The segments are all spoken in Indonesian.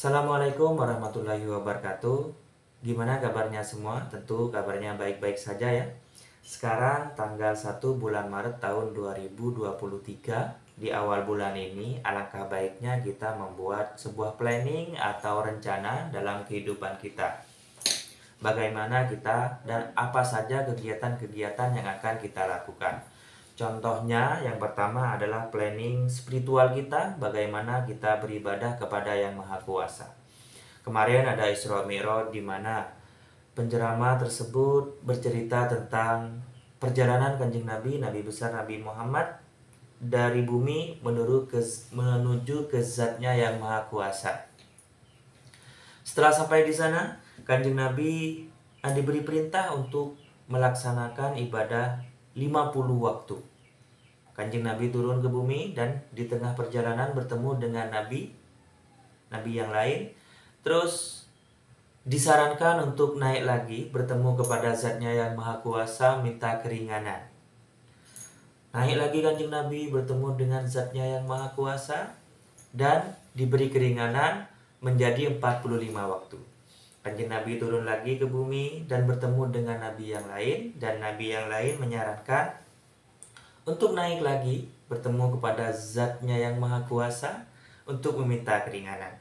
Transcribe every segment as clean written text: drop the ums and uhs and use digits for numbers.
Assalamualaikum warahmatullahi wabarakatuh. Gimana kabarnya semua? Tentu kabarnya baik-baik saja ya. Sekarang tanggal 1 bulan Maret tahun 2023. Di awal bulan ini alangkah baiknya kita membuat sebuah planning atau rencana dalam kehidupan kita. Bagaimana kita dan apa saja kegiatan-kegiatan yang akan kita lakukan. Contohnya yang pertama adalah planning spiritual kita, bagaimana kita beribadah kepada Yang Maha Kuasa. Kemarin ada Isra Mi'raj di mana penceramah tersebut bercerita tentang perjalanan Kanjeng Nabi, Nabi besar Nabi Muhammad dari bumi menuju ke zatnya Yang Maha Kuasa. Setelah sampai di sana, Kanjeng Nabi diberi perintah untuk melaksanakan ibadah 50 waktu. Kanjeng Nabi turun ke bumi dan di tengah perjalanan bertemu dengan nabi yang lain. Terus disarankan untuk naik lagi bertemu kepada zatnya Yang Maha Kuasa, minta keringanan. Naik lagi Kanjeng Nabi bertemu dengan zatnya Yang Maha Kuasa dan diberi keringanan menjadi 45 waktu. Kanjeng Nabi turun lagi ke bumi dan bertemu dengan nabi yang lain, dan nabi yang lain menyarankan untuk naik lagi bertemu kepada zatnya Yang Maha Kuasa untuk meminta keringanan.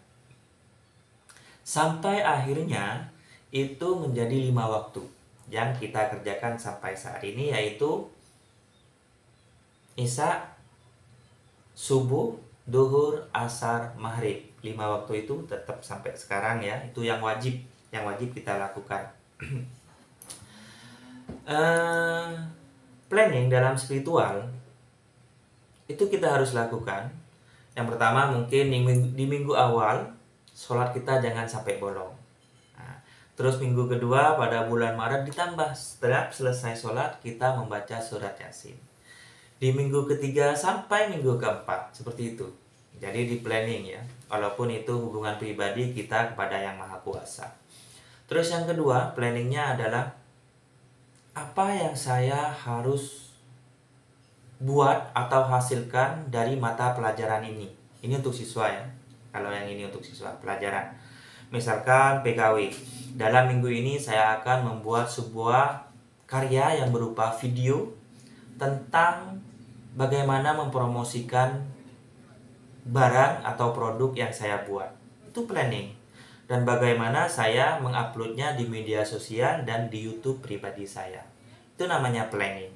Sampai akhirnya itu menjadi 5 waktu yang kita kerjakan sampai saat ini, yaitu Isya, subuh, duhur, asar, maghrib. 5 waktu itu tetap sampai sekarang ya. Itu yang wajib kita lakukan. Planning dalam spiritual itu kita harus lakukan. Yang pertama mungkin di minggu awal sholat kita jangan sampai bolong. Terus minggu kedua pada bulan Maret ditambah, setelah selesai sholat kita membaca surat Yasin. Di minggu ketiga sampai minggu keempat, seperti itu. Jadi di planning ya, walaupun itu hubungan pribadi kita kepada Yang Maha Kuasa. Terus yang kedua, planningnya adalah apa yang saya harus buat atau hasilkan dari mata pelajaran ini. Ini untuk siswa ya. Kalau yang ini untuk siswa pelajaran. Misalkan PKW. Dalam minggu ini saya akan membuat sebuah karya yang berupa video tentang bagaimana mempromosikan barang atau produk yang saya buat. Itu planning. Dan bagaimana saya menguploadnya di media sosial dan di YouTube pribadi saya. Itu namanya planning.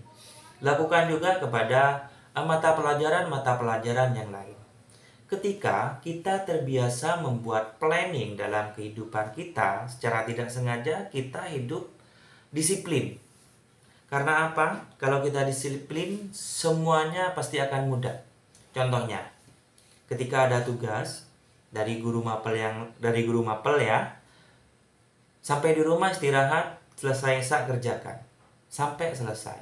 Lakukan juga kepada mata pelajaran yang lain. Ketika kita terbiasa membuat planning dalam kehidupan kita, secara tidak sengaja kita hidup disiplin. Karena apa? Kalau kita disiplin, semuanya pasti akan mudah. Contohnya, ketika ada tugas dari guru mapel ya, sampai di rumah istirahat, selesai Isya kerjakan sampai selesai.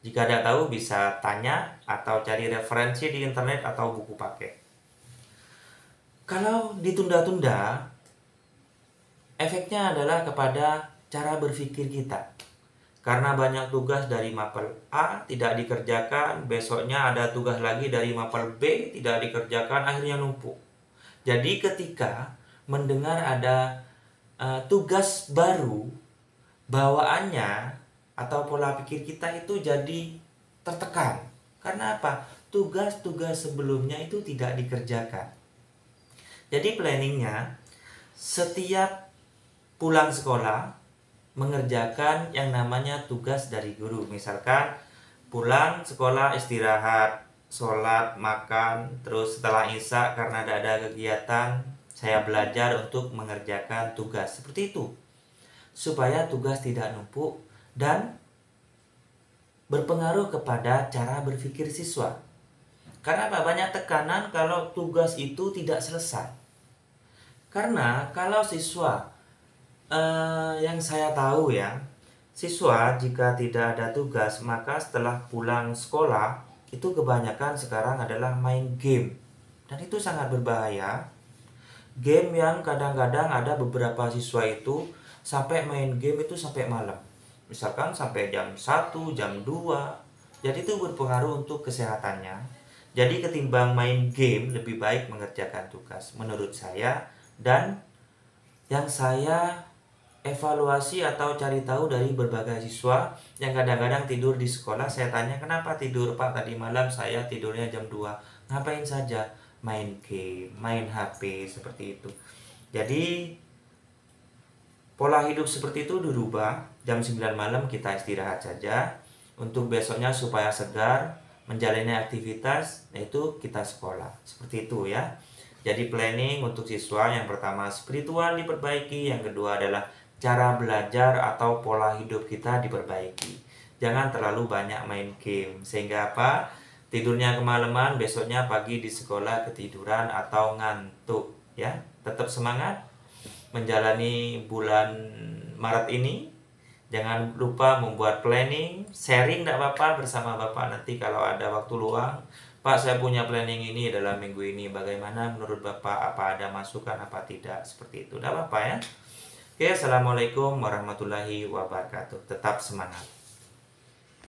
Jika ada tahu bisa tanya atau cari referensi di internet atau buku paket. Kalau ditunda-tunda, efeknya adalah kepada cara berpikir kita. Karena banyak tugas dari mapel A tidak dikerjakan, besoknya ada tugas lagi dari mapel B tidak dikerjakan, akhirnya numpuk. Jadi ketika mendengar ada tugas baru, bawaannya atau pola pikir kita itu jadi tertekan. Karena apa? Tugas-tugas sebelumnya itu tidak dikerjakan. Jadi planningnya, setiap pulang sekolah mengerjakan yang namanya tugas dari guru. Misalkan pulang sekolah istirahat, sholat, makan, terus setelah Isya karena tidak ada kegiatan, saya belajar untuk mengerjakan tugas. Seperti itu. Supaya tugas tidak numpuk dan berpengaruh kepada cara berpikir siswa. Karena apa? Banyak tekanan kalau tugas itu tidak selesai. Karena kalau siswa, yang saya tahu ya, siswa jika tidak ada tugas, maka setelah pulang sekolah, itu kebanyakan sekarang adalah main game. Dan itu sangat berbahaya. Game yang kadang-kadang ada beberapa siswa itu sampai main game itu sampai malam. Misalkan sampai jam 1, jam 2. Jadi itu berpengaruh untuk kesehatannya. Jadi ketimbang main game, lebih baik mengerjakan tugas. Menurut saya, Dan yang saya evaluasi atau cari tahu dari berbagai siswa yang kadang-kadang tidur di sekolah, saya tanya, kenapa tidur Pak? Tadi malam saya tidurnya jam 2. Ngapain saja? Main game, main HP, seperti itu. Jadi pola hidup seperti itu dirubah. Jam 9 malam kita istirahat saja. Untuk besoknya supaya segar menjalani aktivitas, yaitu kita sekolah. Seperti itu ya. Jadi planning untuk siswa yang pertama spiritual diperbaiki, yang kedua adalah cara belajar atau pola hidup kita diperbaiki. Jangan terlalu banyak main game sehingga apa? Tidurnya kemalaman, besoknya pagi di sekolah ketiduran atau ngantuk ya. Tetap semangat menjalani bulan Maret ini. Jangan lupa membuat planning, sharing tidak apa-apa bersama Bapak nanti kalau ada waktu luang. Pak, saya punya planning ini dalam minggu ini. Bagaimana menurut Bapak? Apa ada masukan, apa tidak? Seperti itu. Tidak apa-apa ya. Oke, Assalamualaikum warahmatullahi wabarakatuh. Tetap semangat.